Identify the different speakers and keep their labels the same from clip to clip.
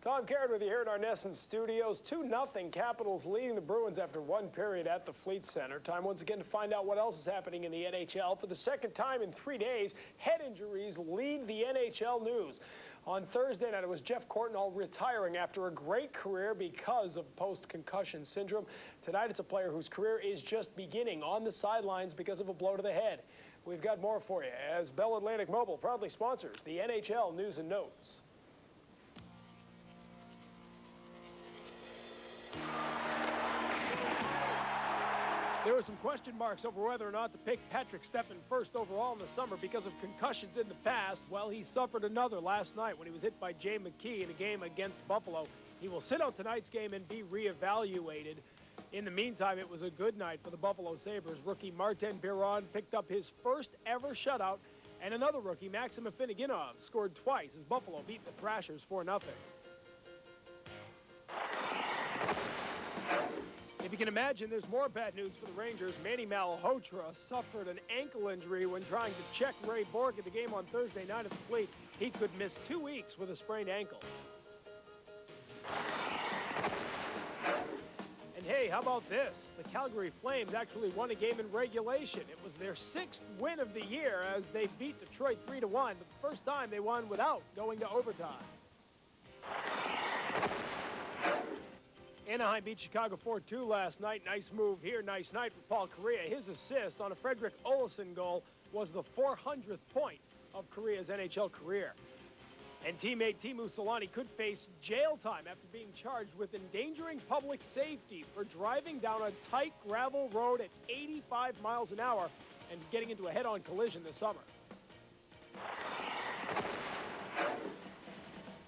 Speaker 1: Tom Garrett with you here in our Nesson studios. 2-0 Capitals leading the Bruins after one period at the Fleet Center. Time once again to find out what else is happening in the NHL. For the second time in 3 days, head injuries lead the NHL news. On Thursday night, it was Jeff Courtnall retiring after a great career because of post-concussion syndrome. Tonight, it's a player whose career is just beginning on the sidelines because of a blow to the head. We've got more for you as Bell Atlantic Mobile proudly sponsors the NHL News and Notes. There were some question marks over whether or not to pick Patrick Steffen first overall in the summer because of concussions in the past. Well, he suffered another last night when he was hit by Jay McKee in a game against Buffalo. He will sit out tonight's game and be reevaluated. In the meantime, it was a good night for the Buffalo Sabres. Rookie Martin Biron picked up his first ever shutout, and another rookie, Maxim Afinogenov, scored twice as Buffalo beat the Thrashers 4-0. If you can imagine, there's more bad news for the Rangers. Manny Malhotra suffered an ankle injury when trying to check Ray Bourque at the game on Thursday night at the Fleet. He could miss 2 weeks with a sprained ankle. And hey, how about this? The Calgary Flames actually won a game in regulation. It was their 6th win of the year as they beat Detroit 3-1, the first time they won without going to overtime. Anaheim beat Chicago 4-2 last night. Nice move here. Nice night for Paul Kariya. His assist on a Frederick Olofsson goal was the 400th point of Kariya's NHL career. And teammate Teemu Selanne could face jail time after being charged with endangering public safety for driving down a tight gravel road at 85 miles an hour and getting into a head-on collision this summer.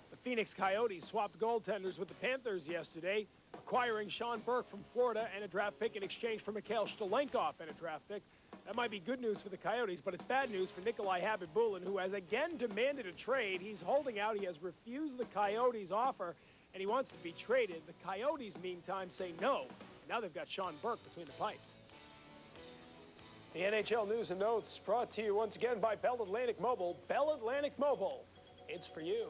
Speaker 1: The Phoenix Coyotes swapped goaltenders with the Panthers yesterday, acquiring Sean Burke from Florida and a draft pick in exchange for Mikhail Shtalenkov and a draft pick. That might be good news for the Coyotes, but it's bad news for Nikolai Habibulin, who has again demanded a trade. He's holding out. He has refused the Coyotes' offer, and he wants to be traded. The Coyotes, meantime, say no. Now they've got Sean Burke between the pipes. The NHL News and Notes brought to you once again by Bell Atlantic Mobile. Bell Atlantic Mobile, it's for you.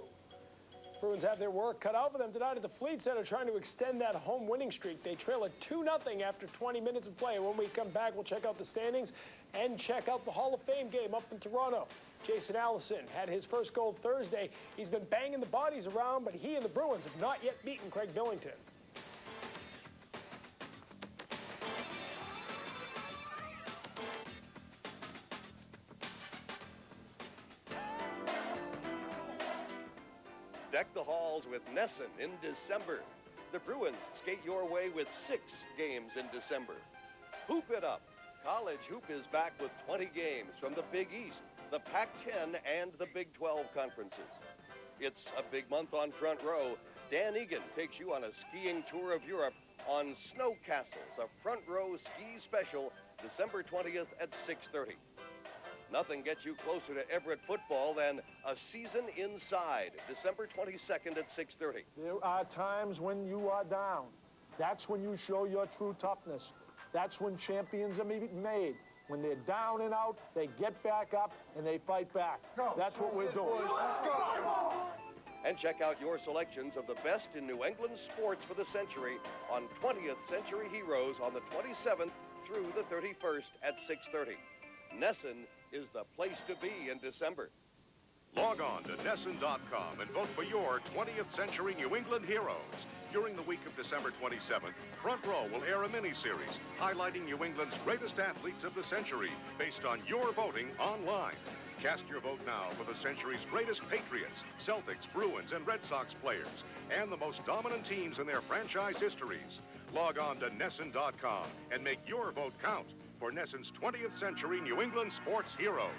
Speaker 1: Bruins have their work cut out for them tonight at the Fleet Center, trying to extend that home winning streak. They trail at 2-0 after 20 minutes of play. When we come back, we'll check out the standings and check out the Hall of Fame game up in Toronto. Jason Allison had his first goal Thursday. He's been banging the bodies around, but he and the Bruins have not yet beaten Craig Billington.
Speaker 2: Deck the halls with Nesson in December. The Bruins skate your way with 6 games in December. Hoop it up. College hoop is back with 20 games from the Big East, the Pac-10, and the Big 12 conferences. It's a big month on Front Row. Dan Egan takes you on a skiing tour of Europe on Snow Castles, a Front Row ski special, December 20th at 6:30. Nothing gets you closer to Everett football than a season inside, December 22nd at 6:30.
Speaker 3: There are times when you are down. That's when you show your true toughness. That's when champions are made. When they're down and out, they get back up and they fight back. That's what we're doing. Let's go.
Speaker 2: And check out your selections of the best in New England sports for the century on 20th Century Heroes on the 27th through the 31st at 6:30. Nesson is the place to be in December.
Speaker 4: Log on to Nesson.com and vote for your 20th Century New England heroes. During the week of December 27th, Front Row will air a mini-series highlighting New England's greatest athletes of the century based on your voting online. Cast your vote now for the century's greatest Patriots, Celtics, Bruins, and Red Sox players, and the most dominant teams in their franchise histories. Log on to Nesson.com and make your vote count for Nesson's 20th Century New England sports heroes.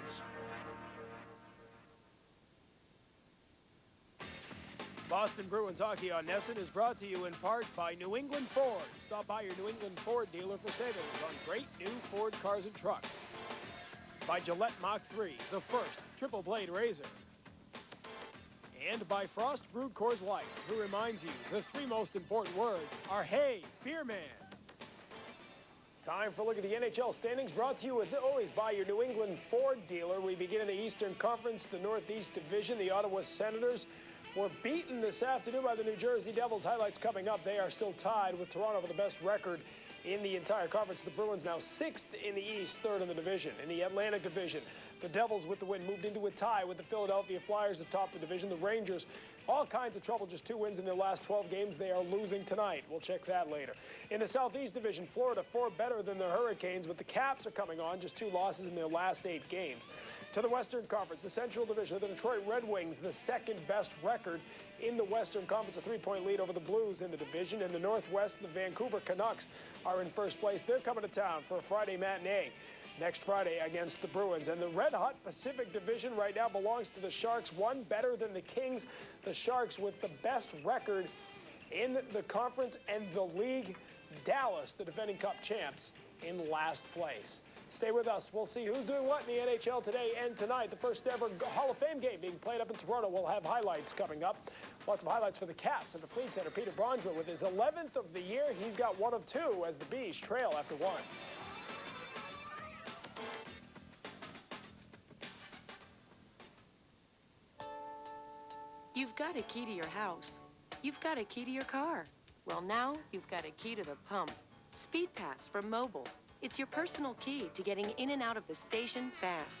Speaker 1: Boston Bruins hockey on Nesson is brought to you in part by New England Ford. Stop by your New England Ford dealer for savings on great new Ford cars and trucks. By Gillette Mach 3, the first triple blade razor. And by Frost Brewed Coors Light, who reminds you the 3 most important words are, hey, beer man. Time for a look at the NHL standings, brought to you as always by your New England Ford dealer. We begin in the Eastern Conference, the Northeast Division. The Ottawa Senators were beaten this afternoon by the New Jersey Devils. Highlights coming up. They are still tied with Toronto for the best record in the entire conference. The Bruins now 6th in the East, 3rd in the division. In the Atlantic Division, the Devils with the win moved into a tie with the Philadelphia Flyers atop the division. The Rangers, all kinds of trouble, just 2 wins in their last 12 games. They are losing tonight. We'll check that later. In the Southeast Division, Florida 4 better than the Hurricanes, but the Caps are coming on, just 2 losses in their last 8 games. To the Western Conference, the Central Division, the Detroit Red Wings, the 2nd best record in the Western Conference, a 3-point lead over the Blues in the division. In the Northwest, the Vancouver Canucks are in first place. They're coming to town for a Friday matinee next Friday against the Bruins. And the red-hot Pacific Division right now belongs to the Sharks, 1 better than the Kings. The Sharks with the best record in the conference and the league. Dallas, the defending Cup champs, in last place. Stay with us. We'll see who's doing what in the NHL today and tonight. The first ever Hall of Fame game being played up in Toronto. We'll have highlights coming up. Lots of highlights for the Caps at the Fleet Center. Peter Brondra with his 11th of the year. He's got 1 of 2 as the Bees trail after 1.
Speaker 5: You've got a key to your house. You've got a key to your car. Well, now you've got a key to the pump. Speed Pass from Mobile. It's your personal key to getting in and out of the station fast.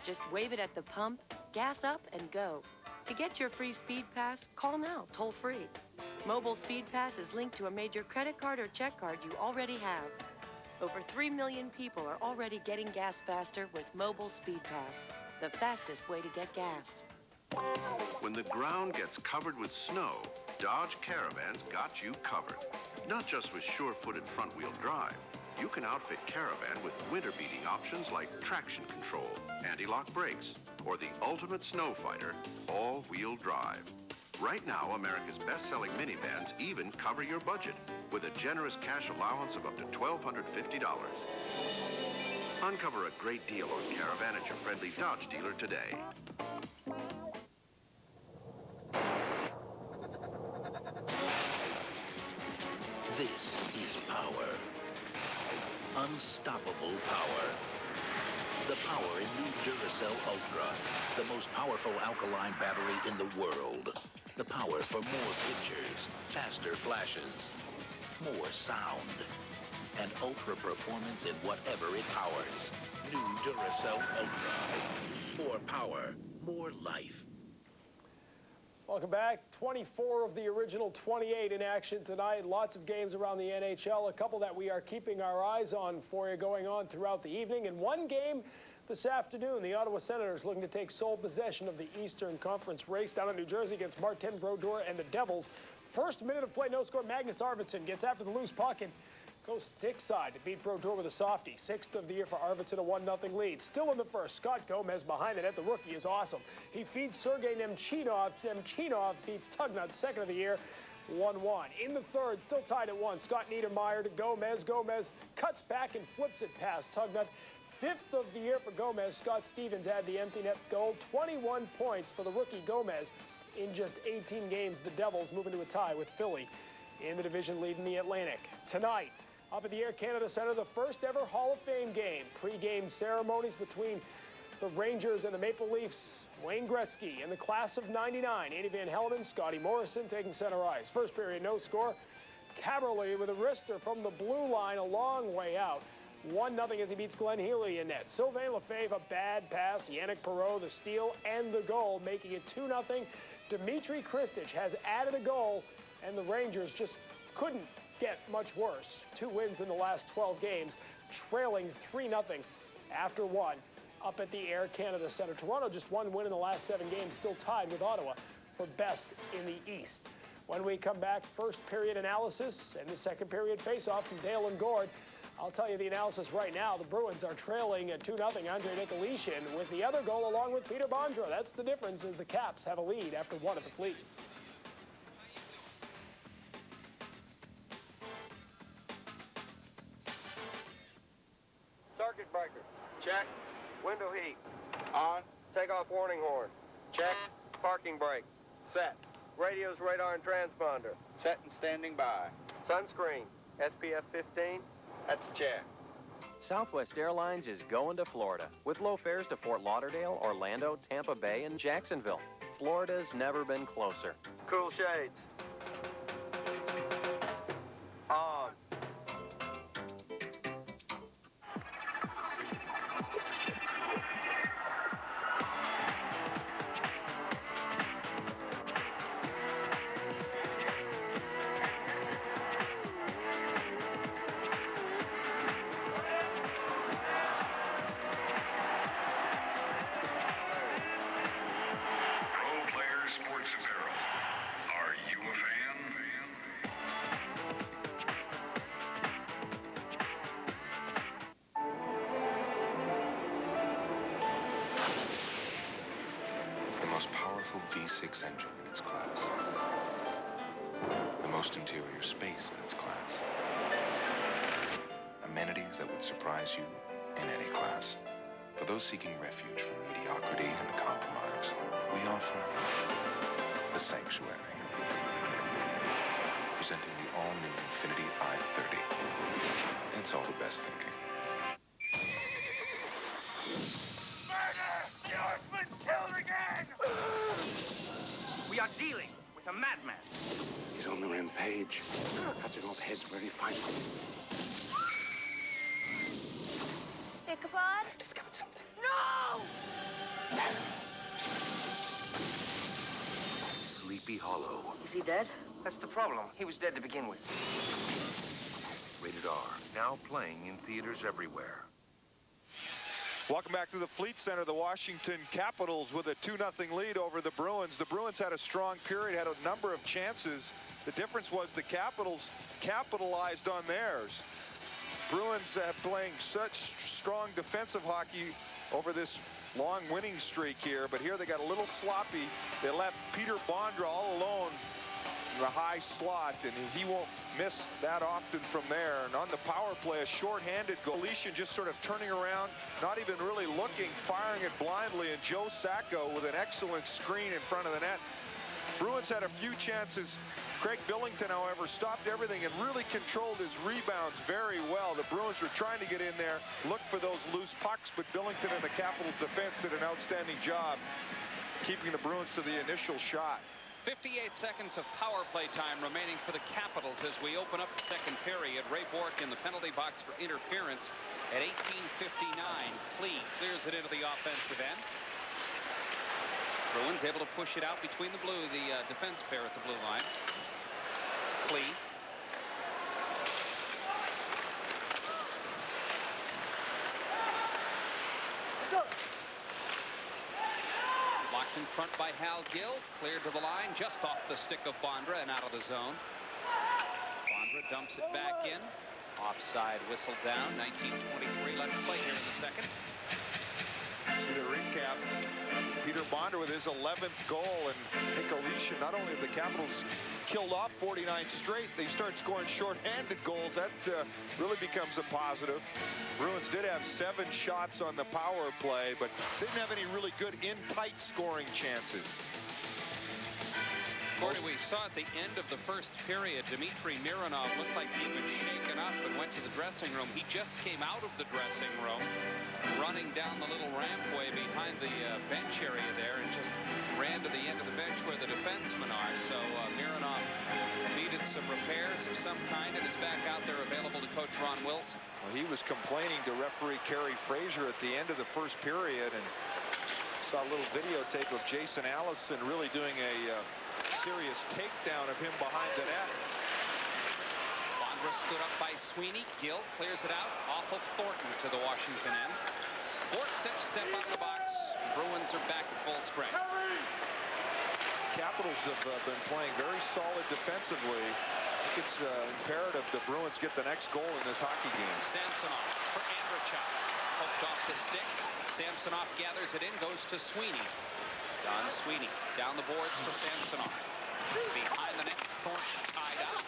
Speaker 5: Just wave it at the pump, gas up, and go. To get your free Speed Pass, call now, toll free. Mobile Speed Pass is linked to a major credit card or check card you already have. Over 3 million people are already getting gas faster with Mobile Speed Pass, the fastest way to get gas.
Speaker 4: When the ground gets covered with snow, Dodge Caravan's got you covered. Not just with sure-footed front-wheel drive. You can outfit Caravan with winter-beating options like traction control, anti-lock brakes, or the ultimate snow fighter, all-wheel drive. Right now, America's best-selling minivans even cover your budget with a generous cash allowance of up to $1,250. Uncover a great deal on Caravan at your friendly Dodge dealer today.
Speaker 6: This is power. Unstoppable power. The power in new Duracell Ultra, the most powerful alkaline battery in the world. The power for more pictures, faster flashes, more sound, and ultra performance in whatever it powers. New Duracell Ultra. More power, more life.
Speaker 1: Welcome back. 24 of the original 28 in action tonight. Lots of games around the NHL. A couple that we are keeping our eyes on for you going on throughout the evening. And one game this afternoon, the Ottawa Senators looking to take sole possession of the Eastern Conference race down in New Jersey against Martin Brodeur and the Devils. First minute of play, no score. Magnus Arvidsson gets after the loose puck and goes stick side to beat Brodeur with a softie. 6th of the year for Arvidsson, a 1-0 lead. Still in the first, Scott Gomez behind the net. The rookie is awesome. He feeds Sergei Nemchinov. Nemchinov beats Tugnut, 2nd of the year, 1-1. In the third, still tied at 1. Scott Niedermayer to Gomez. Gomez cuts back and flips it past Tugnut. 5th of the year for Gomez. Scott Stevens had the empty net goal. 21 points for the rookie Gomez in just 18 games. The Devils move into a tie with Philly in the division lead in the Atlantic. Tonight, up at the Air Canada Centre, the first ever Hall of Fame game. Pre-game ceremonies between the Rangers and the Maple Leafs. Wayne Gretzky in the class of '99. Eddie Van Halen, Scotty Morrison taking center ice. First period, no score. Caberly with a wrister from the blue line, a long way out. 1-0 as he beats Glenn Healy in net. Sylvain Lefebvre, a bad pass. Yannick Perreault, the steal and the goal, making it 2-0. Dmitry Kristich has added a goal, and the Rangers just couldn't get much worse. 2 wins in the last 12 games, trailing 3-0 after 1 up at the Air Canada Centre. Toronto just 1 win in the last 7 games, still tied with Ottawa for best in the East. When we come back, first period analysis and the second period face-off from Dale and Gord. I'll tell you the analysis right now. The Bruins are trailing at 2-0. Andre Nicolishin with the other goal along with Peter Bondra. That's the difference as the Caps have a lead after 1 at the Fleet.
Speaker 2: Circuit breaker. Check. Window heat. On. Take off warning horn. Check. Parking brake. Set. Radios, radar, and transponder.
Speaker 7: Set and standing by.
Speaker 2: Sunscreen. SPF 15.
Speaker 7: That's a check.
Speaker 8: Southwest Airlines is going to Florida with low fares to Fort Lauderdale, Orlando, Tampa Bay, and Jacksonville. Florida's never been closer.
Speaker 7: Cool shades. On.
Speaker 9: Sports Apparel. Are you a fan?
Speaker 10: The most powerful V6 engine in its class. The most interior space in its class. Amenities that would surprise you in any class. For those seeking refuge from mediocrity and compromise, we offer the Sanctuary. Presenting the all-new Infiniti i30. It's all the best thinking.
Speaker 9: Murder! The Horseman's killed again!
Speaker 7: We are dealing with a madman.
Speaker 11: He's on the rampage. Cutting off heads where he finds them.
Speaker 12: Ichabod?
Speaker 11: Discovered something.
Speaker 12: No!
Speaker 11: Sleepy Hollow.
Speaker 12: Is he dead?
Speaker 7: That's the problem. He was dead to begin with.
Speaker 11: Rated R. Now playing in theaters everywhere.
Speaker 13: Welcome back to the Fleet Center. The Washington Capitals with a 2-0 lead over the Bruins. The Bruins had a strong period, had a number of chances. The difference was the Capitals capitalized on theirs. Bruins playing such strong defensive hockey over this long winning streak here, but here they got a little sloppy. They left Peter Bondra all alone in the high slot, and he won't miss that often from there. And on the power play, a shorthanded goal. Leishan just sort of turning around, not even really looking, firing it blindly, and Joe Sacco with an excellent screen in front of the net. Bruins had a few chances. Craig Billington, however, stopped everything and really controlled his rebounds very well. The Bruins were trying to get in there, look for those loose pucks, but Billington and the Capitals defense did an outstanding job keeping the Bruins to the initial shot.
Speaker 14: 58 seconds of power play time remaining for the Capitals as we open up the second period. Ray Bourque in the penalty box for interference at 18:59. Klee clears it into the offensive end. Bruins able to push it out between the defense pair at the blue line. Klee. Locked in front by Hal Gill. Cleared to the line, just off the stick of Bondra and out of the zone. Bondra dumps it back in. Offside whistle down. 19:23 left to play here in the second.
Speaker 13: See the recap. Peter Bondra with his 11th goal, and Nick Leishan, not only have the Capitals killed off 49 straight, they start scoring shorthanded goals. That really becomes a positive. Bruins did have 7 shots on the power play, but didn't have any really good in-tight scoring chances.
Speaker 14: Corey, we saw at the end of the first period, Dmitry Mironov looked like he'd been shaken up and went to the dressing room. He just came out of the dressing room, running down the little rampway behind the bench area there, and just ran to the end of the bench where the defensemen are. So Mironov needed some repairs of some kind and is back out there available to coach Ron Wilson.
Speaker 13: Well, he was complaining to referee Kerry Fraser at the end of the first period, and saw a little videotape of Jason Allison really doing a serious takedown of him behind the net.
Speaker 14: Bondra stood up by Sweeney. Gill clears it out off of Thornton to the Washington end. Bourque step out of the box. Bruins are back at full strength.
Speaker 13: Capitals have been playing very solid defensively. I think it's imperative the Bruins get the next goal in this hockey game.
Speaker 14: Samsonov for Andrechuk. Hooked off the stick. Samsonov gathers it in, goes to Sweeney. Don Sweeney down the boards for Samsonov. Behind the net, Thornton tied up.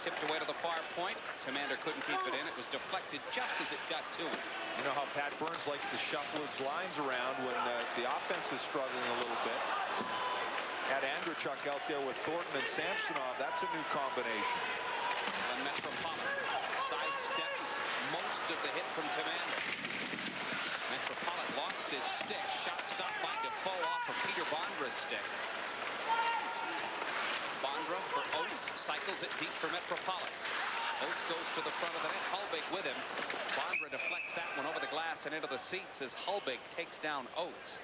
Speaker 14: Tipped away to the far point. Commander couldn't keep it in. It was deflected just as it got to him.
Speaker 13: You know how Pat Burns likes to shuffle his lines around when the offense is struggling a little bit. Had Andrechuk out there with Thornton and Samsonov. That's a new combination.
Speaker 14: And Metropolitan sidesteps most of the hit from Commander. Metropolitan lost his stick. Shot stopped by Defoe off of Peter Bondra's stick. Bondra for Oates. Cycles it deep for Metropolitan. Oates goes to the front of the net. Hulbig with him. Bondra deflects that one over the glass and into the seats as Hulbig takes down Oates.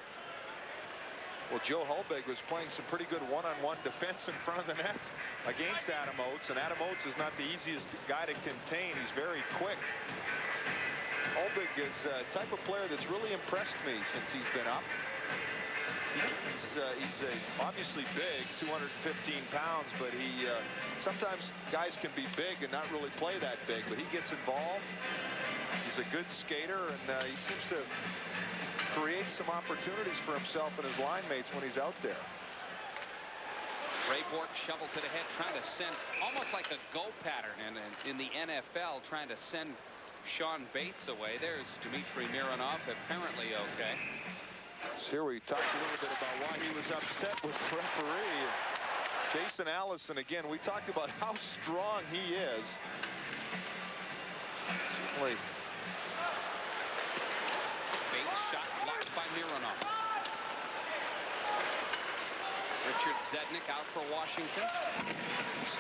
Speaker 13: Well, Joe Hulbig was playing some pretty good one-on-one defense in front of the net against Adam Oates, and Adam Oates is not the easiest guy to contain. He's very quick. Hulbig is a type of player that's really impressed me since he's been up. He's obviously big, 215 pounds, but sometimes guys can be big and not really play that big, but he gets involved. He's a good skater, and he seems to create some opportunities for himself and his line mates when he's out there.
Speaker 14: Ray Bourque shovels it ahead, trying to send almost like a go pattern in the NFL, trying to send Sean Bates away. There's Dmitry Mironov, apparently okay.
Speaker 13: So here we talked a little bit about why he was upset with the referee. Jason Allison, again, we talked about how strong he is. Certainly.
Speaker 14: Bates shot blocked by Mironov. Richard Zednik out for Washington.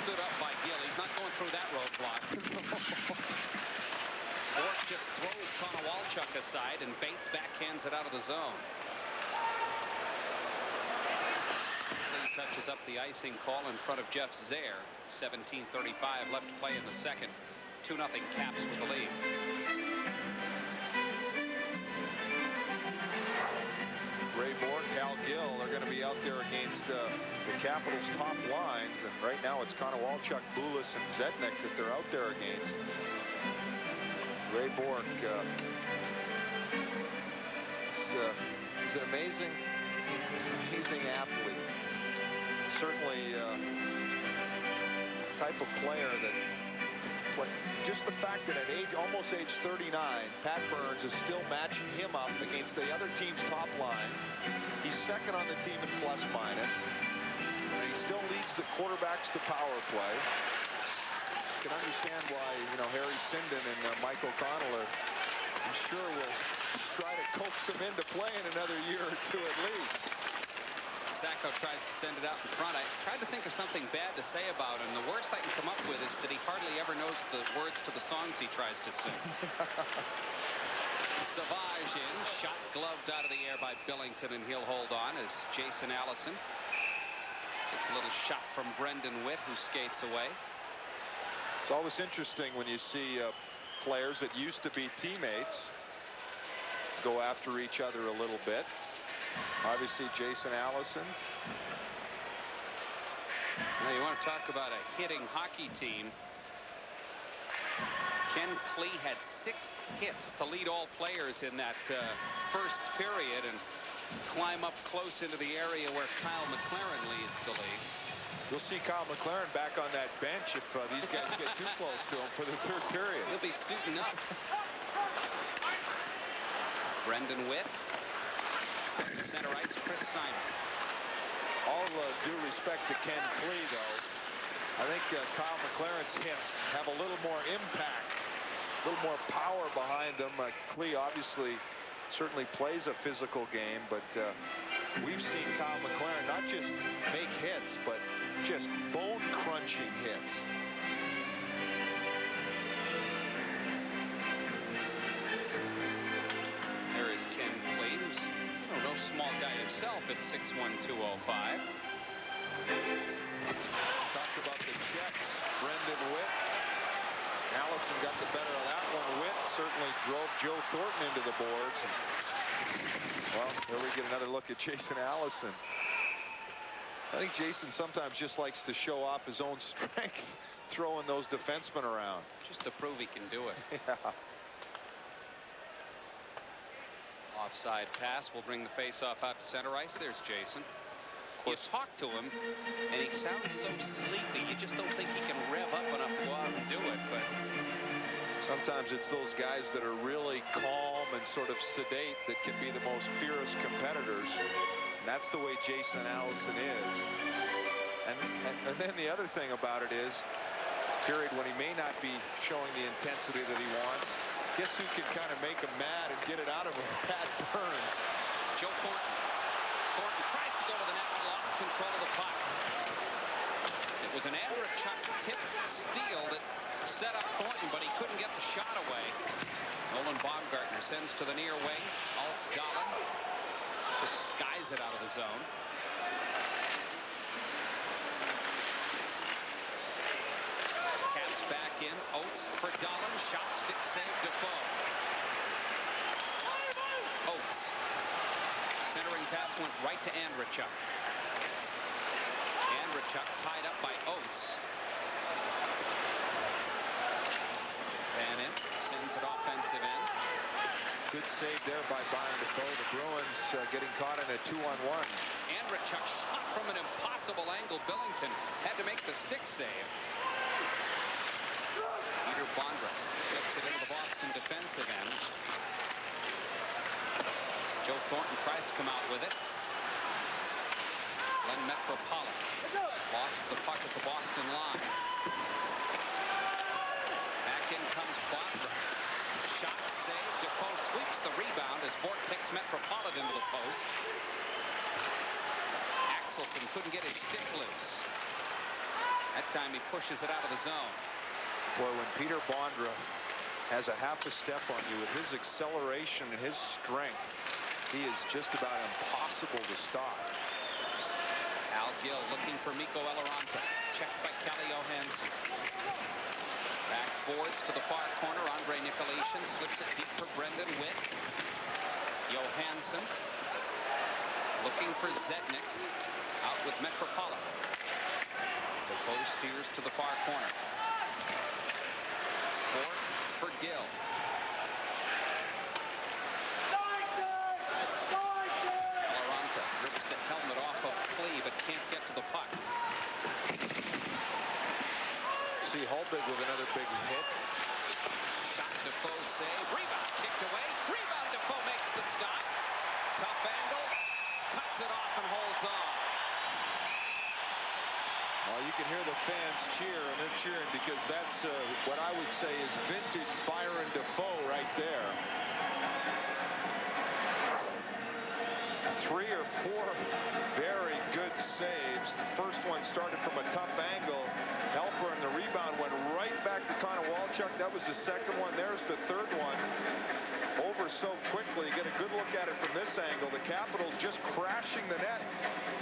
Speaker 14: Stood up by Gill. He's not going through that roadblock. Bourque just throws Konowalchuk aside, and Bates backhands it out of the zone. Lee touches up the icing call in front of Jeff Zaire. 17:35 left to play in the second. 2-0 Caps with the lead.
Speaker 13: Ray Bourque, Hal Gill are going to be out there against the Capitals' top lines, and right now it's Konowalchuk, Bulis, and Zednik that they're out there against. Ray Bourque, he's an amazing athlete. Certainly type of player that just the fact that at almost age 39, Pat Burns is still matching him up against the other team's top line. He's second on the team in plus minus, and he still leads the quarterbacks to power play. You can understand why, you know, Harry Sinden and Mike O'Connell are, I'm sure, will try to coax him into playing another year or two at least.
Speaker 14: Sacco tries to send it out in front. I tried to think of something bad to say about him. The worst I can come up with is that he hardly ever knows the words to the songs he tries to sing. Savage in, shot gloved out of the air by Billington, and he'll hold on as Jason Allison gets a little shot from Brendan Witt, who skates away.
Speaker 13: It's always interesting when you see players that used to be teammates go after each other a little bit. Obviously, Jason Allison.
Speaker 14: Now, you want to talk about a hitting hockey team. Ken Klee had 6 hits to lead all players in that first period and climb up close into the area where Kyle McLaren leads the league.
Speaker 13: You'll see Kyle McLaren back on that bench if these guys get too close to him for the third period.
Speaker 14: He'll be suiting up. Brendan Witt. Center ice, Chris Simon.
Speaker 13: All due respect to Ken Klee, though, I think Kyle McLaren's hits have a little more impact, a little more power behind them. Klee obviously certainly plays a physical game, but we've seen Kyle McLaren not just make hits, but just bone-crunching hits.
Speaker 14: There is Ken Klee, who's no small guy himself at 6'1", 205.
Speaker 13: Talked about the checks. Brendan Witt. Allison got the better of that one. Witt certainly drove Joe Thornton into the boards. Well, there we get another look at Jason Allison. I think Jason sometimes just likes to show off his own strength, throwing those defensemen around.
Speaker 14: Just to prove he can do it.
Speaker 13: Yeah.
Speaker 14: Offside pass will bring the face-off out to center ice. There's Jason. You talk to him, and he sounds so sleepy. You just don't think he can rev up enough to go out and do it. But
Speaker 13: sometimes it's those guys that are really calm and sort of sedate that can be the most fierce competitors. And that's the way Jason Allison is. And then the other thing about it is, period, when he may not be showing the intensity that he wants, Guess who can kind of make him mad and get it out of him? Pat Burns.
Speaker 14: Joe Thornton. Thornton tries to go to the net, but lost control of the puck. It was an Andrechuk tip steal that set up Thornton, but he couldn't get the shot away. Nolan Baumgartner sends to the near wing. Alf Dolan just skies it out of the zone. Caps back in. Oates for Dolan. Shot stick save Defoe. Oates. Centering pass went right to Andrechuk. Andrechuk tied up by Oates. Van Imp sends it offensive end.
Speaker 13: Good save there by Byron Defoe. The Bruins getting caught in a 2-on-1.
Speaker 14: Andrechuk shot from an impossible angle. Billington had to make the stick save. Peter Bondra slips it into the Boston defensive end. Joe Thornton tries to come out with it. Glenn Metropolitan lost the puck at the Boston line. Back in comes Bondra. Shot save. Defoe sweeps the rebound as Bork takes Metropolitan into the post. Axelson couldn't get his stick loose. That time he pushes it out of the zone.
Speaker 13: Boy, when Peter Bondra has a half a step on you with his acceleration and his strength, he is just about impossible to stop.
Speaker 14: Al Gill looking for Mikko Eloranta. Checked by Kelly Johansson. Back boards to the far corner. Andre Nikolation slips it deep for Brendan Witt. Johansson looking for Zednik. Out with Metropolitan. Defoe steers to the far corner. Bork for Gill. Eloranta rips the helmet off of Klee, but can't get to the puck.
Speaker 13: See Holbig with another big hit.
Speaker 14: Shot Defoe save. Rebound kicked away. Rebound Defoe makes the stop. Tough angle. Cuts it off and holds on.
Speaker 13: Well, you can hear the fans cheer, and they're cheering because that's what I would say is vintage Byron Defoe right there. 3 or 4 very good saves. The first one started from a tough angle. Helper, and the rebound went right back to Connor Walchuk. That was the second one. There's the third one. Over so quickly. Get a good look at it from this angle. The Capitals just crashing the net.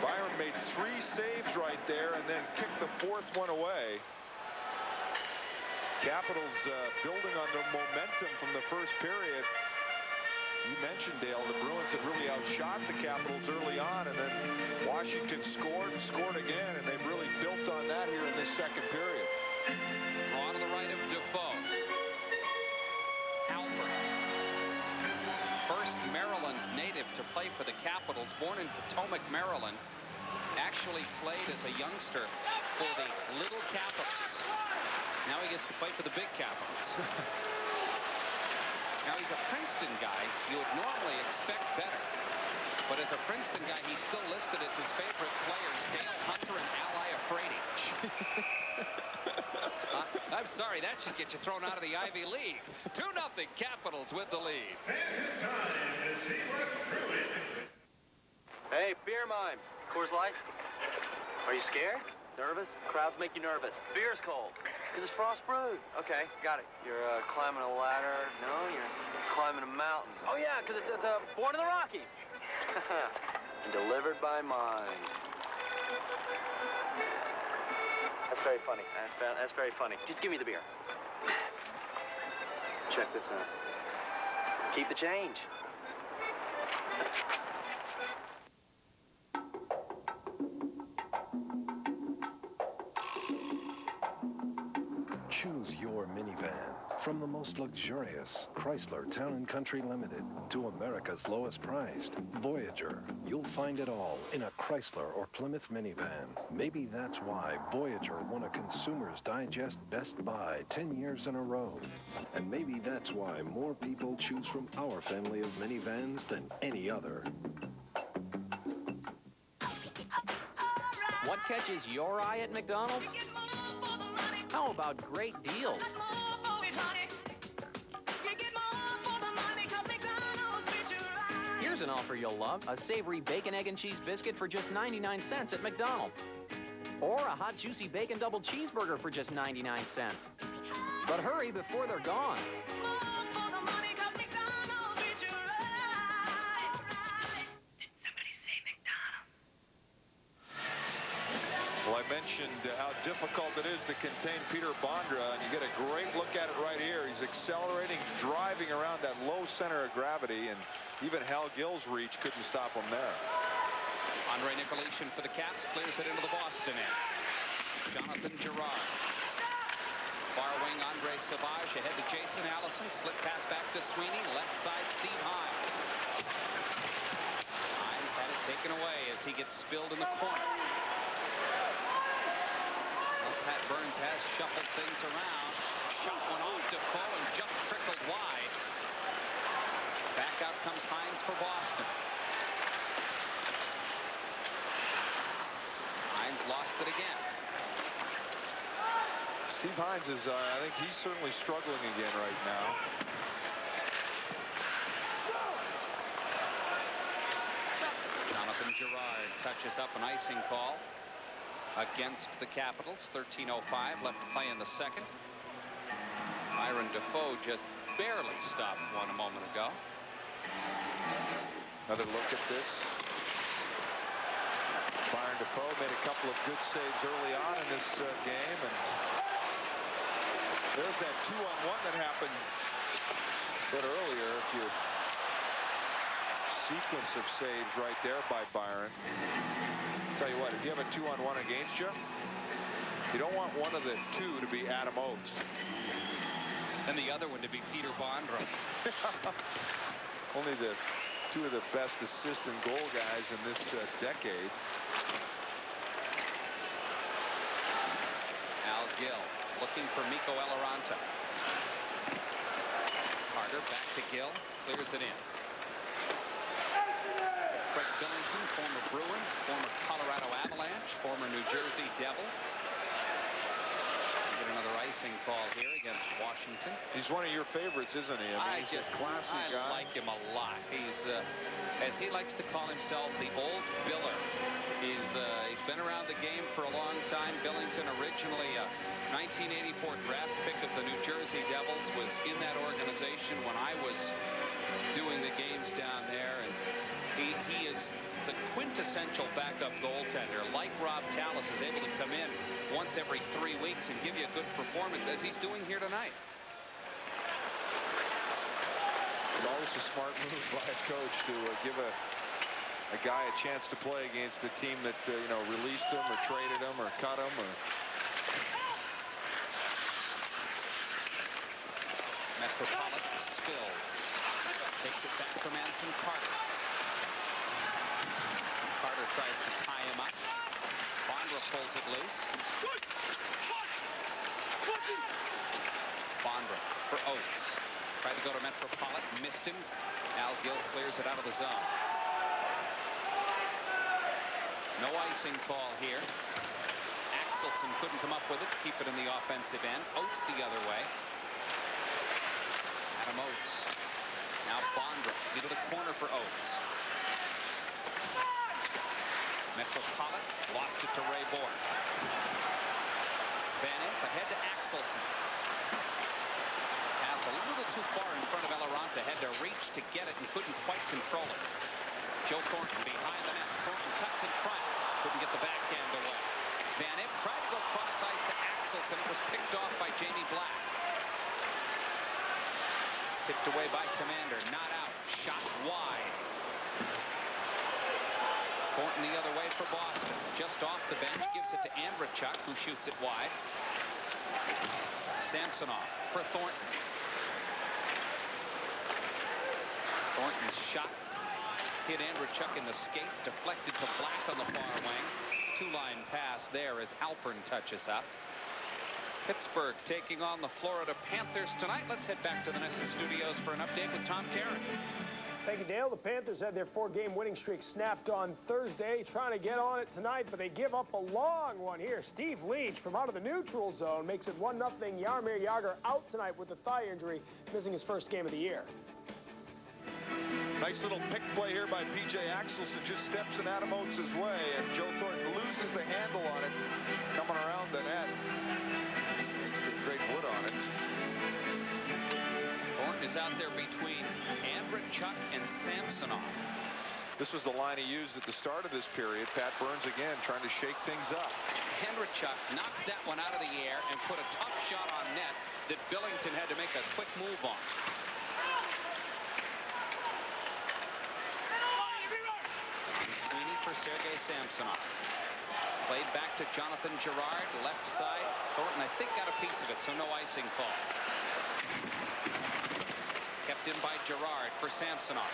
Speaker 13: Byron made 3 saves right there and then kicked the 4th one away. Capitals building on their momentum from the first period. You mentioned, Dale, the Bruins had really outshot the Capitals early on, and then Washington scored and scored again, and they've really built on that here in this second period.
Speaker 14: Draw to the right of Defoe. Halper. First Maryland native to play for the Capitals, born in Potomac, Maryland. Actually played as a youngster for the Little Capitals. Now he gets to play for the Big Capitals. Now, he's a Princeton guy. You would normally expect better. But as a Princeton guy, he's still listed as his favorite players, Dale Hunter and Ally Afradich. I'm sorry, that should get you thrown out of the Ivy League. 2-0 Capitals with the lead.
Speaker 9: And it's time to see what's brewing.
Speaker 8: Hey, beer mime. Coors Light. Are you scared? Nervous? Crowds make you nervous. Beer's cold. Because it's frost brewed. Okay, got it. You're climbing a ladder. No, you're climbing a mountain. Oh, yeah, because it's born in the Rockies. And delivered by mines. That's very funny. That's very funny. Just give me the beer. Check this out. Keep the change.
Speaker 12: Choose your minivan from the most luxurious Chrysler Town & Country Limited to America's lowest priced Voyager. You'll find it all in a Chrysler or Plymouth minivan. Maybe that's why Voyager won a Consumer's Digest Best Buy 10 years in a row. And maybe that's why more people choose from our family of minivans than any other.
Speaker 15: What catches your eye at McDonald's? How about great deals? Here's an offer you'll love. A savory bacon, egg, and cheese biscuit for just 99 cents at McDonald's. Or a hot, juicy bacon double cheeseburger for just 99 cents. But hurry before they're gone.
Speaker 13: Well, I mentioned how difficult it is to contain Peter Bondra, and you get a great look at it right here. He's accelerating, driving around that low center of gravity, and even Hal Gill's reach couldn't stop him there.
Speaker 14: Andre Nicolation for the Caps clears it into the Boston end. Jonathan Girard. Far wing Andre Savage ahead to Jason Allison. Slip pass back to Sweeney. Left side Steve Hines. Hines had it taken away as he gets spilled in the corner. Pat Burns has shuffled things around. Shot one off Defoe and just trickled wide. Back out comes Hines for Boston. Hines lost it again.
Speaker 13: Steve Hines is, I think he's certainly struggling again right now.
Speaker 14: Jonathan Girard touches up an icing call against the Capitals. 13:05 left to play in the second. Byron Defoe just barely stopped one a moment ago.
Speaker 13: Another look at this. Byron Defoe made a couple of good saves early on in this game, and there's that 2-on-1 that happened a bit earlier. If you sequence of saves right there by Byron. Tell you what, if you have a 2-on-1 against you, you don't want one of the two to be Adam Oates.
Speaker 14: And the other one to be Peter Bondra.
Speaker 13: Only the two of the best assist and goal guys in this decade.
Speaker 14: Al Gill looking for Mikko Eloranta. Carter back to Gill, clears it in. Craig Billington, former Bruin, former Colorado Avalanche, former New Jersey Devil. Get another icing call here against Washington.
Speaker 13: He's one of your favorites, isn't he? I mean, he's a classy guy.
Speaker 14: I like him a lot. He's, as he likes to call himself, the old Biller. He's been around the game for a long time. Billington, originally a 1984 draft pick of the New Jersey Devils, was in that organization when I was doing the games down there, and he is the quintessential backup goaltender. Like Rob Tallis is able to come in once every 3 weeks and give you a good performance, as he's doing here tonight.
Speaker 13: It's always a smart move by a coach to give a guy a chance to play against a team that you know, released him or traded him or cut him. Or
Speaker 14: Metropolitan spilled. Takes it back from Anson Carter. Carter tries to tie him up. Bondra pulls it loose. Bondra for Oates. Tried to go to Metropolitan, missed him. Al Gill clears it out of the zone. No icing call here. Axelson couldn't come up with it to keep it in the offensive end. Oates the other way. Adam Oates. Now Bondra into the corner for Oates. Metropolitan lost it to Ray Bork. Van Impe ahead to Axelson. Pass a little too far in front of Eloranta. Had to reach to get it and couldn't quite control it. Joe Thornton behind the net. Thornton cuts in front. Couldn't get the backhand away. Van Impe tried to go cross ice to Axelson. It was picked off by Jamie Black. Tipped away by Tamander. Not out. Shot wide. Thornton the other way for Boston. Just off the bench. Gives it to Andrechuk, who shoots it wide. Samsonov for Thornton. Thornton's shot hit Andrechuk in the skates. Deflected to Black on the far wing. Two-line pass there as Halpern touches up. Pittsburgh taking on the Florida Panthers tonight. Let's head back to the NESN studios for an update with Tom Caron.
Speaker 1: Thank you, Dale. The Panthers had their 4-game winning streak snapped on Thursday, trying to get on it tonight, but they give up a long one here. Steve Leach from out of the neutral zone makes it 1-0. Jaromir Jagr out tonight with a thigh injury, missing his first game of the year.
Speaker 13: Nice little pick play here by P.J. Axelson. Just steps in Adam Oates' way, and Joe Thornton loses the handle on it, coming around the net. Great wood on it.
Speaker 14: Thornton is out there between Andrechuk and Samsonov.
Speaker 13: This was the line he used at the start of this period. Pat Burns again trying to shake things up.
Speaker 14: Andrechuk knocked that one out of the air and put a tough shot on net that Billington had to make a quick move on. Sweeney for Sergei Samsonov. Played back to Jonathan Girard, left side. Thornton, I think, got a piece of it, so no icing call. Kept in by Girard for Samsonov.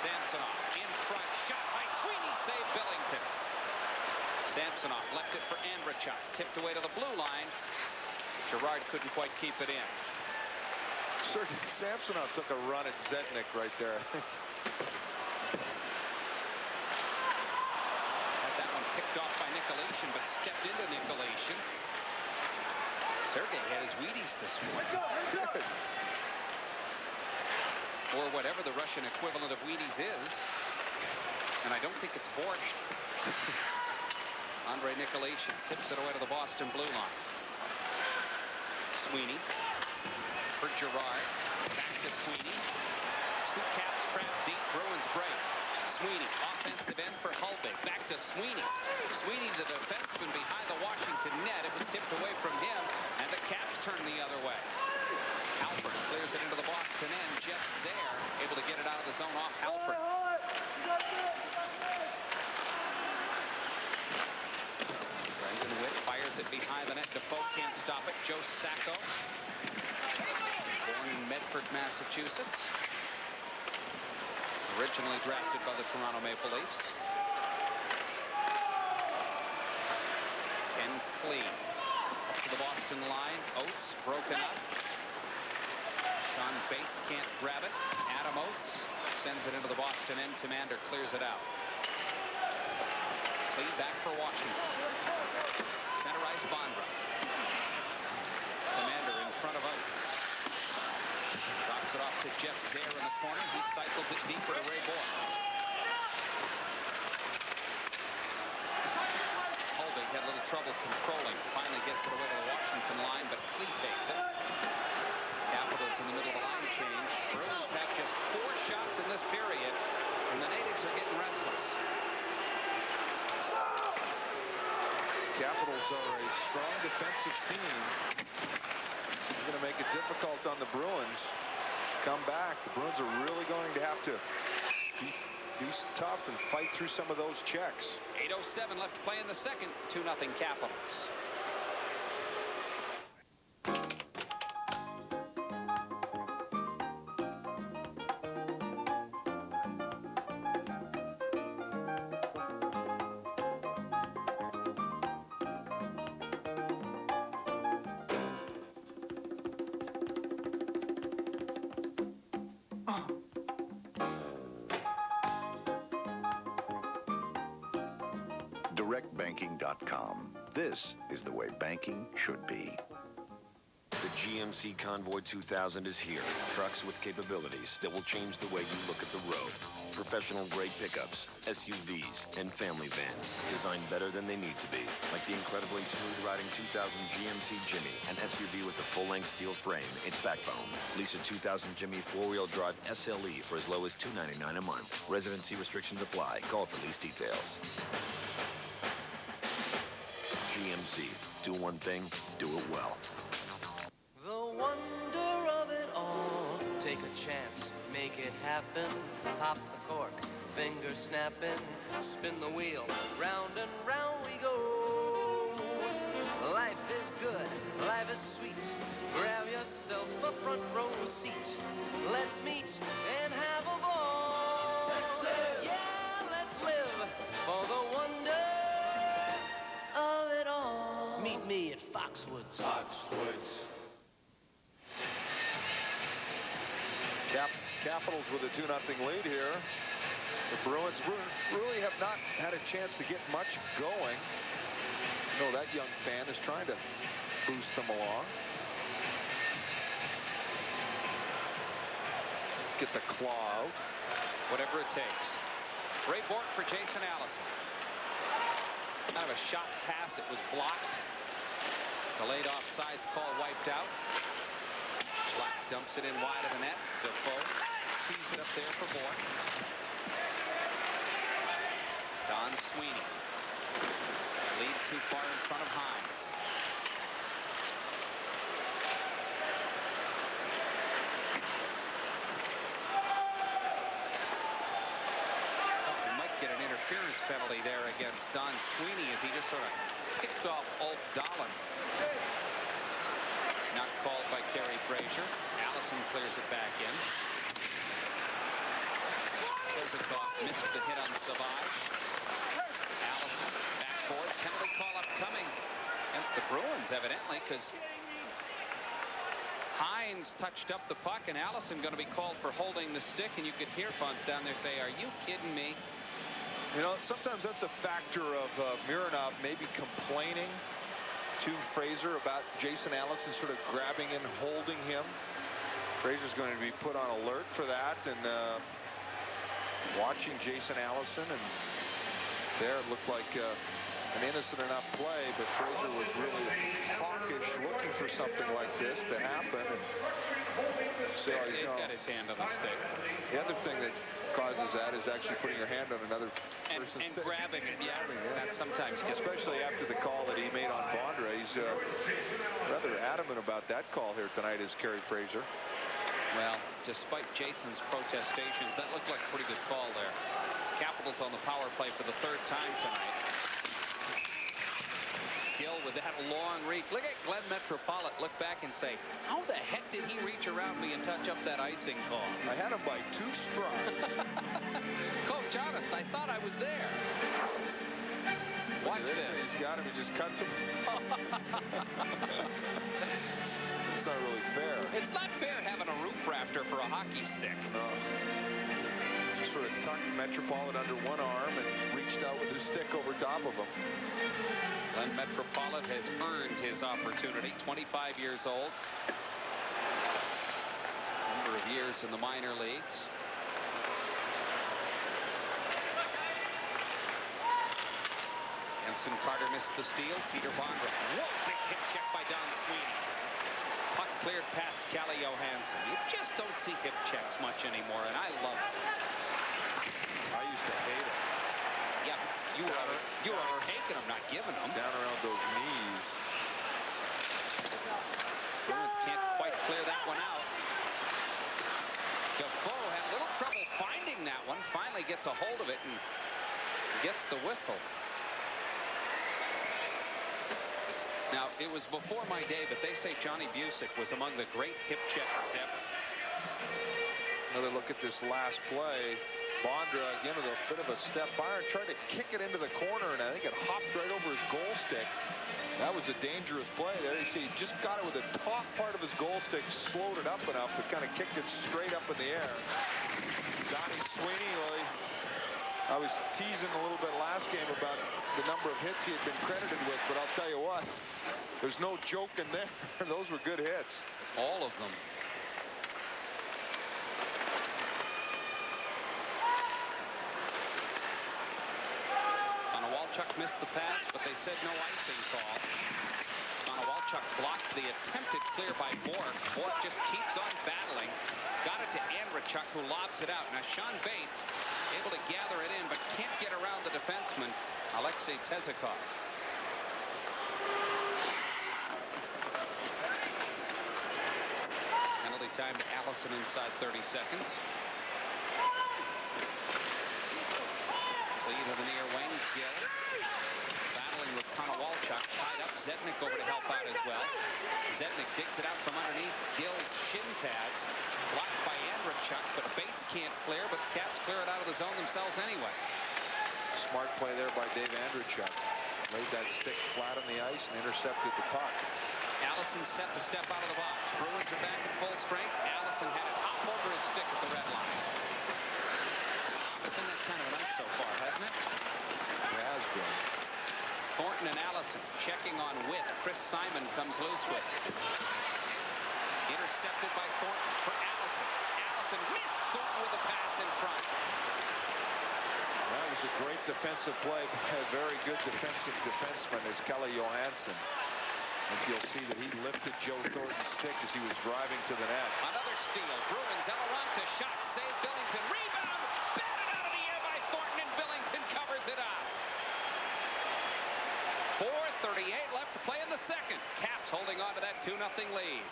Speaker 14: Samsonov in front, shot by Sweeney, saved Billington. Samsonov left it for Andrechuk, tipped away to the blue line. Girard couldn't quite keep it in.
Speaker 13: Sergei Samsonov took a run at Zednik right there, I think.
Speaker 14: Had that one picked off by Nikolation, but stepped into Nikolation. Sergei had his Wheaties this morning. Or whatever the Russian equivalent of Wheaties is. And I don't think it's borscht. Andrei Nikolation tips it away to the Boston blue line. Sweeney for Girard. Back to Sweeney. Two caps trapped deep. Bruins break. Sweeney, offensive end for Hulbig. Back to Sweeney. Sweeney, the defenseman behind the Washington net. It was tipped away from him, and the Caps turn the other way. Halpern clears it into the Boston end. Jeff Zaire able to get it out of the zone off Halpern. Brendan Witt fires it behind the net. Defoe can't stop it. Joe Sacco, born in Medford, Massachusetts. Originally drafted by the Toronto Maple Leafs. Ken Klee up to the Boston line. Oates broken up. Sean Bates can't grab it. Adam Oates sends it into the Boston end. Tamander clears it out. Klee back for Washington. Center ice Bondra. Tamander in front of Oates. Drops it off to Jeff Zaire in the corner. He cycles it deeper to Ray Boyle. Hulbig had a little trouble controlling. Finally gets it away to the Washington line, but Klee takes it. Capitals in the middle of the line change. Bruins have just 4 shots in this period, and the natives are getting restless.
Speaker 13: Capitals are a strong defensive team. They're going to make it difficult on the Bruins. Come back. The Bruins are really going to have to be tough and fight through some of those checks.
Speaker 14: 8:07 left to play in the second. 2-0 Capitals.
Speaker 16: DirectBanking.com. This is the way banking should be.
Speaker 17: The GMC Convoy 2000 is here. Trucks with capabilities that will change the way you look at the road. Professional-grade pickups, SUVs, and family vans. Designed better than they need to be. Like the incredibly smooth-riding 2000 GMC Jimmy, an SUV with a full-length steel frame, its backbone. Lease a 2000 Jimmy 4-wheel drive SLE for as low as $299 a month. Residency restrictions apply. Call for lease details. GMC. Do one thing, do it well.
Speaker 18: The wonder of it all. Take a chance, make it happen. Pop the cork, finger snapping. Spin the wheel, round and round we go. Life is good, life is sweet. Grab yourself a front row seat. Let's meet and have a ball. Let's live. Yeah, let's live for the wonder of it all. Meet me at Foxwoods.
Speaker 13: Foxwoods. Capitals with a 2-0 lead here. The Bruins really have not had a chance to get much going. No, that young fan is trying to boost them along. Get the claw out.
Speaker 14: Whatever it takes. Ray Bork for Jason Allison. Kind of a shot pass. It was blocked. Delayed offsides call wiped out. Black dumps it in wide of the net. Defoe tees it up there for Bork. Don Sweeney. Lead too far in front of Hines. We might get an interference penalty there against Don Sweeney as he just sort of kicked off Ulf Dahlin. Not called by Kerry Frazier. Allison clears it back in. Tezikoff missed the hit on Savage. Allison backboards. Penalty call upcoming against the Bruins, evidently, because Hines touched up the puck, and Allison going to be called for holding the stick, and you could hear Fonz down there say, "Are you kidding me?"
Speaker 13: You know, sometimes that's a factor of Mironov maybe complaining to Fraser about Jason Allison sort of grabbing and holding him. Fraser's going to be put on alert for that, and watching Jason Allison, and there it looked like an innocent enough play, but Fraser was really hawkish, looking for something like this to happen. And so,
Speaker 14: he's got his hand on the stick.
Speaker 13: The other thing that causes that is actually putting your hand on another person's
Speaker 14: and
Speaker 13: stick.
Speaker 14: grabbing it. Yeah, that sometimes gets.
Speaker 13: Especially after the call that he made on Bondra. He's rather adamant about that call here tonight, is Kerry Fraser.
Speaker 14: Well, despite Jason's protestations, that looked like a pretty good call there. Capitals on the power play for the third time tonight. Gill with that long reach. Look at Glenn Metropolitan look back and say, how the heck did he reach around me and touch up that icing call?
Speaker 13: I had him by 2 strides.
Speaker 14: Coach, honest, I thought I was there. Watch this.
Speaker 13: He's got him. He just cuts him. It's not really fair.
Speaker 14: It's not fair having a roof rafter for a hockey stick.
Speaker 13: No. Just sort of tucked Metropolitan under one arm and reached out with his stick over top of him.
Speaker 14: Glenn Metropolitan has earned his opportunity. 25 years old. Number of years in the minor leagues. Ensign Carter missed the steal. Peter Bondra. Whoa, big hip check by Don Sweeney. Puck cleared past Calle Johansson. You just don't see hip checks much anymore, and I love it.
Speaker 13: I used to hate it.
Speaker 14: Yeah, you were always taking them, not giving them.
Speaker 13: Down around those knees.
Speaker 14: Bruins can't quite clear that one out. Defoe had a little trouble finding that one. Finally gets a hold of it and gets the whistle. Now, it was before my day, but they say Johnny Busick was among the great hip checkers ever.
Speaker 13: Another look at this last play. Bondra, again, with a bit of a step iron, tried to kick it into the corner, and I think it hopped right over his goal stick. That was a dangerous play there. You see, he just got it with the top part of his goal stick, slowed it up enough, but kind of kicked it straight up in the air. Donnie Sweeney, well, I was teasing a little bit last game about the number of hits he had been credited with, but I'll tell you what, there's no joke in there. Those were good hits.
Speaker 14: All of them. Konowalchuk missed the pass, but they said no icing call. Konowalchuk blocked the attempted clear by Bork. Bork just keeps on battling. Got it to Andrechuk, who lobs it out. Now Sean Bates able to gather it in, but can't get around the defenseman, Alexei Tezikoff. Penalty time to Allison inside 30 seconds. Clean to the near wing, Gill. Battling with Konowalchuk, tied up. Zednik over to help out as well. Zednik digs it out from underneath Gill's shin pads. Blocked by Andrechuk, but Bates can't clear, but the Caps clear it out of the zone themselves anyway.
Speaker 13: Smart play there by Dave Andrechuk. Laid that stick flat on the ice and intercepted the puck.
Speaker 14: Allison set to step out of the box. Bruins are back at full strength. Allison had it hop over his stick at the red line. It's been that kind of a night so far, hasn't it?
Speaker 13: It has been.
Speaker 14: Thornton and Allison checking on Witt. Chris Simon comes loose with it. Intercepted by Thornton for Allison. Wilson missed Thornton with a pass in front.
Speaker 13: That was a great defensive play by a very good defensive defenseman is Kelly Johansson. And you'll see that he lifted Joe Thornton's stick as he was driving to the net.
Speaker 14: Another steal. Bruins, Eloranta, shot, save Billington. Rebound, batted out of the air by Thornton, and Billington covers it up. 4:38 left to play in the second. Caps holding on to that 2-0 lead.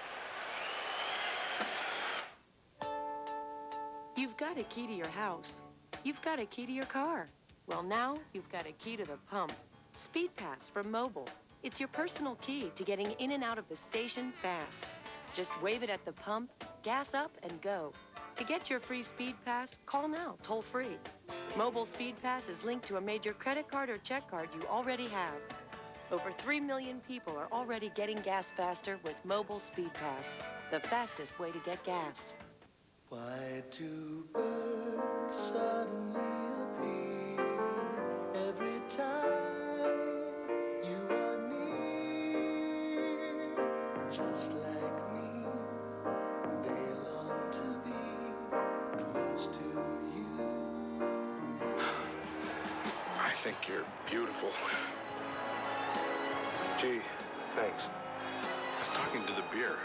Speaker 5: You've got a key to your house. You've got a key to your car. Well, now you've got a key to the pump. Speed Pass from Mobile. It's your personal key to getting in and out of the station fast. Just wave it at the pump, gas up, and go. To get your free Speed Pass, call now, toll free. Mobile Speed Pass is linked to a major credit card or check card you already have. Over 3 million people are already getting gas faster with Mobile Speed Pass, the fastest way to get gas.
Speaker 18: Why do birds suddenly appear every time you are near? Just like me, they long to be close to you.
Speaker 10: I think you're beautiful. Gee, thanks. I was talking to the beer.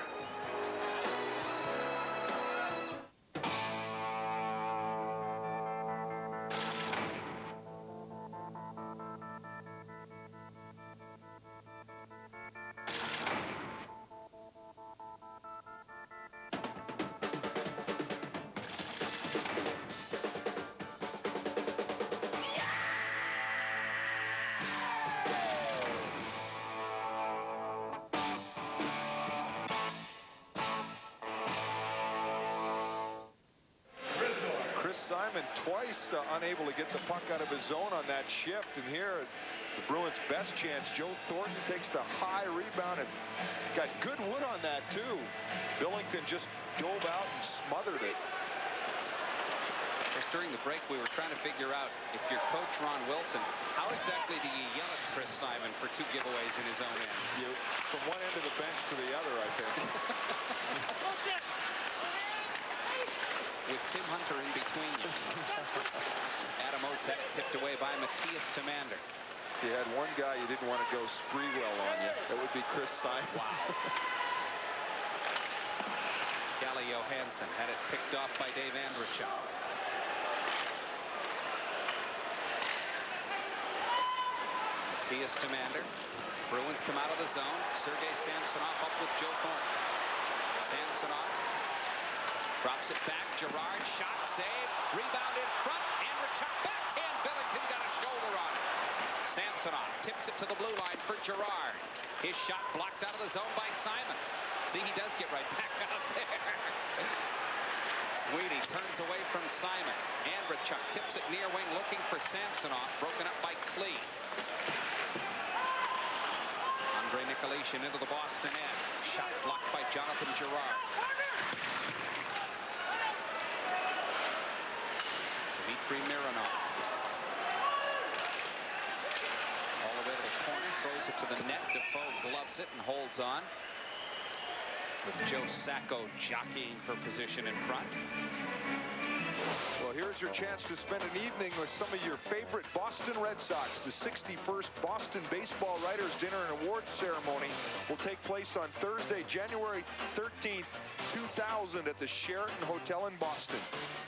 Speaker 13: Simon twice unable to get the puck out of his zone on that shift. And here, the Bruins' best chance. Joe Thornton takes the high rebound and got good wood on that, too. Billington just dove out and smothered it.
Speaker 14: Just during the break, we were trying to figure out, if you're Coach Ron Wilson, how exactly do you yell at Chris Simon for 2 giveaways in his own end?
Speaker 13: From one end of the bench to the other, I think.
Speaker 14: With Tim Hunter in between you. Adam Oates had it tipped away by Matthias Tamander.
Speaker 13: If you had one guy you didn't want to go Spreewell on you, that would be Chris Simon.
Speaker 14: Wow. Kelly Johansson had it picked off by Dave Andrechuk. Matthias Tamander. Bruins come out of the zone. Sergei Samsonov up with Joe Thornton. Samsonov drops it back. Gerard, shot, save, rebound in front. Andrechuk backhand. Billington got a shoulder on it. Samsonov tips it to the blue line for Gerard. His shot blocked out of the zone by Simon. See, he does get right back out there. Sweeney turns away from Simon. Andrechuk tips it near wing looking for Samsonov. Broken up by Klee. Andre Nikolitin into the Boston end. Shot blocked by Jonathan Gerard. Dmitry Mironov. All the way to the corner, throws it to the net. Defoe gloves it and holds on. With Joe Sacco jockeying for position in front.
Speaker 13: Well, here's your chance to spend an evening with some of your favorite Boston Red Sox. The 61st Boston Baseball Writers Dinner and Awards Ceremony will take place on Thursday, January 13th, 2000 at the Sheraton Hotel in Boston.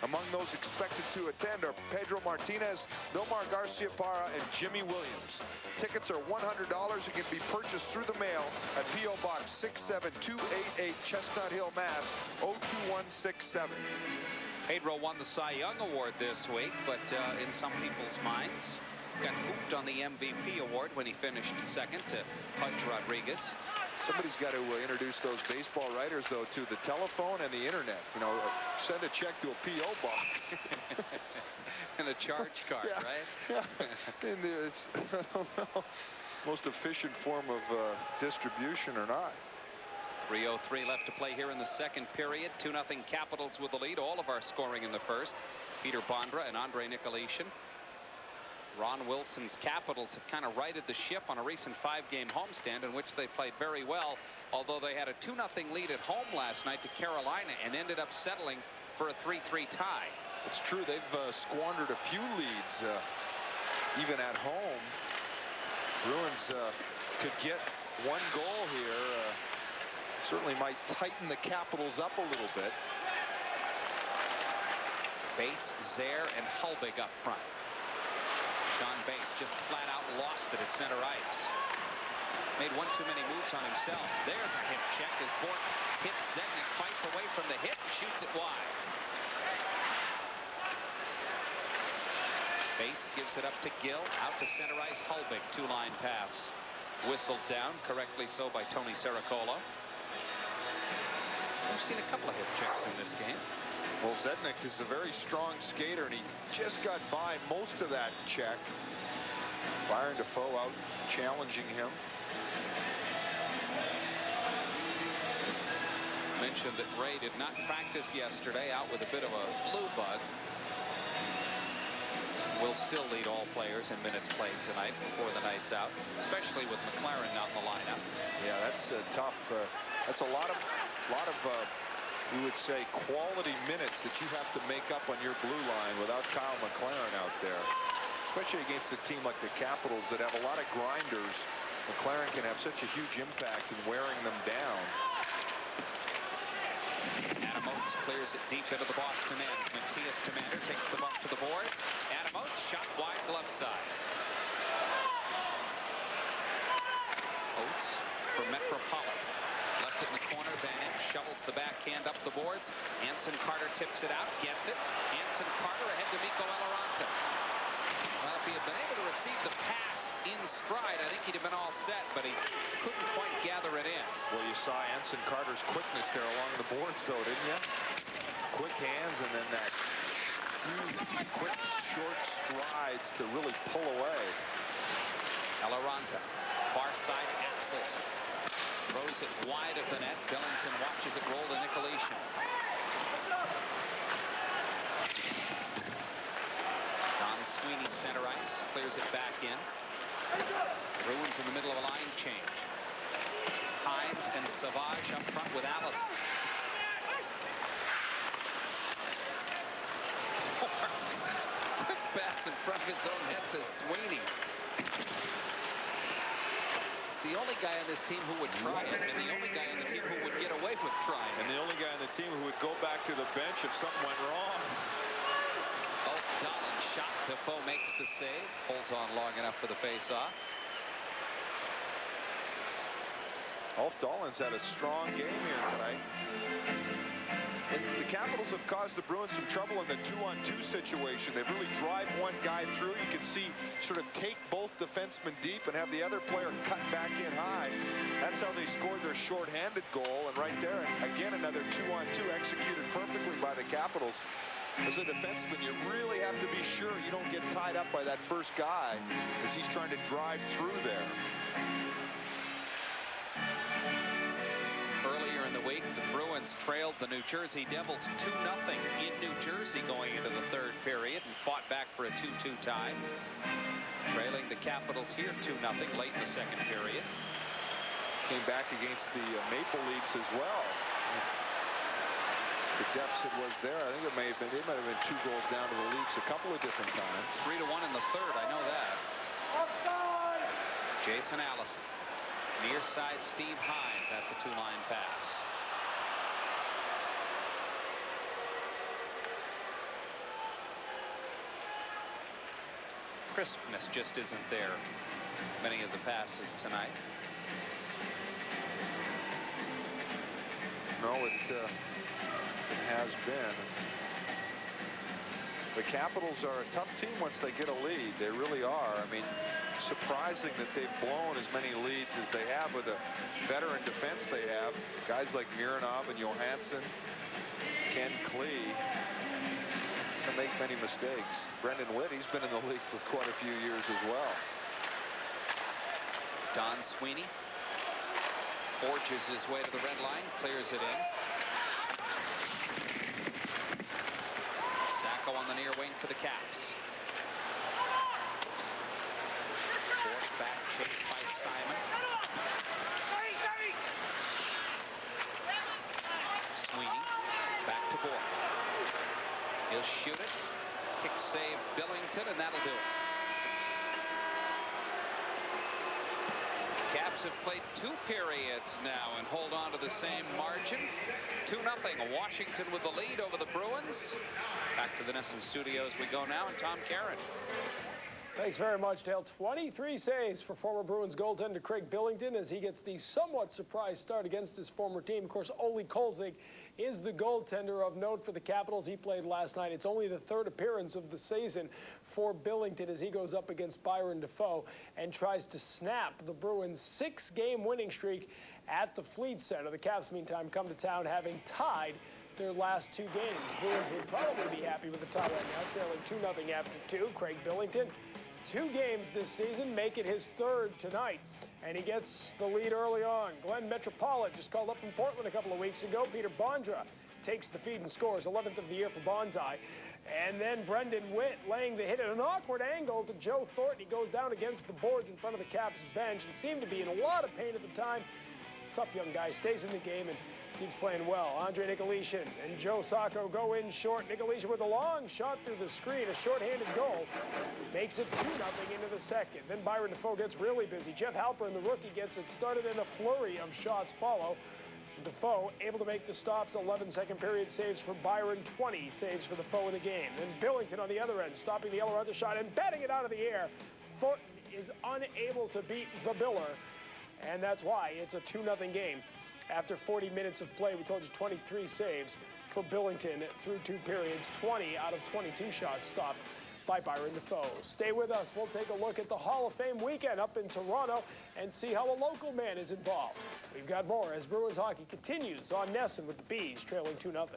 Speaker 13: Among those expected to attend are Pedro Martinez, Nomar Garciaparra, and Jimmy Williams. Tickets are $100 and can be purchased through the mail at P.O. Box 67288, Chestnut Hill, Mass. 02167.
Speaker 14: Pedro won the Cy Young Award this week, but in some people's minds, got hooped on the MVP award when he finished second to Pudge Rodriguez.
Speaker 13: Somebody's got to introduce those baseball writers, though, to the telephone and the internet. You know, send a check to a P.O. box.
Speaker 14: And a charge card,
Speaker 13: yeah,
Speaker 14: right?
Speaker 13: Yeah. And it's, I don't know, most efficient form of distribution or not.
Speaker 14: 3:03 left to play here in the second period. 2-0 Capitals with the lead. All of our scoring in the first. Peter Bondra and Andre Nikolitin. Ron Wilson's Capitals have kind of righted the ship on a recent 5-game homestand in which they played very well, although they had a 2-0 lead at home last night to Carolina and ended up settling for a 3-3 tie.
Speaker 13: It's true. They've squandered a few leads, even at home. Bruins could get one goal here. Certainly might tighten the Capitals up a little bit.
Speaker 14: Bates, Zaire, and Hulbig up front. Sean Bates just flat out lost it at center ice. Made one too many moves on himself. There's a hip check as Bork hits Zednik, fights away from the hit, shoots it wide. Bates gives it up to Gill, out to center ice. Hulbig, two-line pass. Whistled down, correctly so by Tony Saracola. We've seen a couple of hip checks in this game.
Speaker 13: Well, Zednik is a very strong skater, and he just got by most of that check. Byron Defoe out challenging him.
Speaker 14: Mentioned that Ray did not practice yesterday, out with a bit of a flu bug. Will still lead all players in minutes played tonight before the night's out, especially with McLaren not in the lineup.
Speaker 13: Yeah, that's tough. That's a lot of we would say quality minutes that you have to make up on your blue line without Kyle McLaren out there, especially against a team like the Capitals that have a lot of grinders. McLaren can have such a huge impact in wearing them down.
Speaker 14: Adam Oates clears it deep into the Boston end. Matthias Commander takes the bump to the boards. Adam Oates shot wide glove side. Oates for Metropolitan. Left it in the corner. Van Imp shovels the backhand up the boards. Anson Carter tips it out. Gets it. Anson Carter ahead to Mikko Eloranta. Well, if he had been able to receive the pass in stride, I think he'd have been all set, but he couldn't quite gather it in.
Speaker 13: Well, you saw Anson Carter's quickness there along the boards, though, didn't you? Quick hands and then that quick, short strides to really pull away.
Speaker 14: Eloranta, far side axles. Throws it wide of the net. Billington watches it roll to Nicolishin. Don Sweeney center ice, clears it back in. Bruins in the middle of a line change. Hines and Savage up front with Allison. Quick pass in front of his own net to Sweeney. It's the only guy on this team who would try it, and the only guy on the team who would get away with trying it.
Speaker 13: And the only guy on the team who would go back to the bench if something went wrong.
Speaker 14: Oh, Dolan shot. Defoe makes the save. Holds on long enough for the face-off.
Speaker 13: Ulf Dahlen's had a strong game here tonight. And the Capitals have caused the Bruins some trouble in the 2-on-2 situation. They really drive one guy through. You can see sort of take both defensemen deep and have the other player cut back in high. That's how they scored their shorthanded goal. And right there, again, another 2-on-2 executed perfectly by the Capitals. As a defenseman, you really have to be sure you don't get tied up by that first guy as he's trying to drive through there.
Speaker 14: Earlier in the week, the Bruins trailed the New Jersey Devils 2-0 in New Jersey going into the third period and fought back for a 2-2 tie. Trailing the Capitals here 2-0 late in the second period.
Speaker 13: Came back against the Maple Leafs as well. The deficit was there. I think they might have been 2 goals down to the Leafs a couple of different times.
Speaker 14: 3-1 in the third, I know that. Jason Allison. Near side Steve Hines. That's a two-line pass. Crispness just isn't there. Many of the passes tonight.
Speaker 13: No, it has been. The Capitals are a tough team once they get a lead. They really are. I mean, surprising that they've blown as many leads as they have with a veteran defense they have. Guys like Mironov and Johansson, Ken Klee can make many mistakes. Brendan Witt, he's been in the league for quite a few years as well.
Speaker 14: Don Sweeney forges his way to the red line, clears it in. Sacco on the near wing for the Caps. Fourth back chased by Simon. Sweeney back to Bork. Billington, and that'll do it. Caps have played 2 periods now and hold on to the same margin. 2-0. Washington with the lead over the Bruins. Back to the NESN studios we go now, and Tom Caron.
Speaker 1: Thanks very much, Dale. 23 saves for former Bruins goaltender Craig Billington as he gets the somewhat surprise start against his former team. Of course, Ole Kolzig is the goaltender of note for the Capitals. He played last night. It's only the 3rd appearance of the season for Billington as he goes up against Byron Defoe and tries to snap the Bruins' 6-game winning streak at the Fleet Center. The Caps, meantime, come to town having tied their last 2 games. Bruins would probably be happy with the tie right now, trailing 2-0 after 2. Craig Billington, 2 games this season, make it his 3rd tonight. And he gets the lead early on. Glenn Metropolitan just called up from Portland a couple of weeks ago. Peter Bondra takes the feed and scores, 11th of the year for Bonsai. And then Brendan Witt laying the hit at an awkward angle to Joe Thornton. He goes down against the boards in front of the Caps bench and seemed to be in a lot of pain at the time. Tough young guy, stays in the game and keeps playing well. Andre Nicolishin and Joe Sacco go in short. Nicolishin with a long shot through the screen, a shorthanded goal. Makes it 2-0 into the second. Then Byron Defoe gets really busy. Jeff Halpern, the rookie, gets it started, and a flurry of shots follow. Defoe able to make the stops. 11 second period saves for Byron, 20 saves for Defoe in the game. Then Billington on the other end, stopping the Yellow Hunter shot and batting it out of the air. Thornton is unable to beat the Biller, and that's why it's a 2-0 game. After 40 minutes of play, we told you 23 saves for Billington through 2 periods, 20 out of 22 shots stopped by Byron Defoe. Stay with us. We'll take a look at the Hall of Fame weekend up in Toronto and see how a local man is involved. We've got more as Bruins hockey continues on NESN with the Bees trailing 2-0.